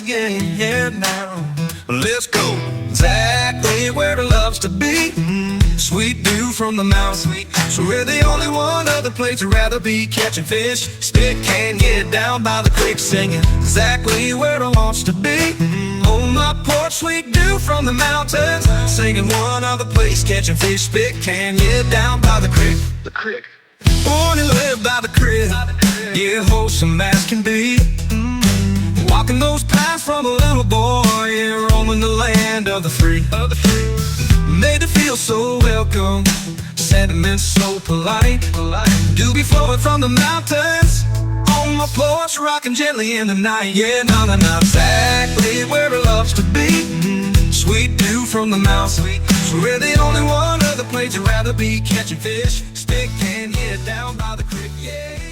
yeah, yeah, now. Let's go. Exactly where it loves to be. Sweet dew from the mountain. So we're the only one other place I'd rather be. Catching fish, stick can get down by the creek singing. Exactly where it wants to be. On my porch, sweet dew from the mountains. Singing one other place, catching fish, spit can get down by the creek. The creek. Born and live by the creek. Yeah, wholesome as can be. Walking those paths from a little boy, yeah, roaming the land of the free. Made to feel so welcome, sentiments so polite. Do be flowing from the mountains, on my porch, rocking gently in the night. Yeah, no, exactly where it loves to be. Sweet dew from the mountain. So we're the only one other place I'd rather be. Catching fish, stick can get down by the creek, yeah.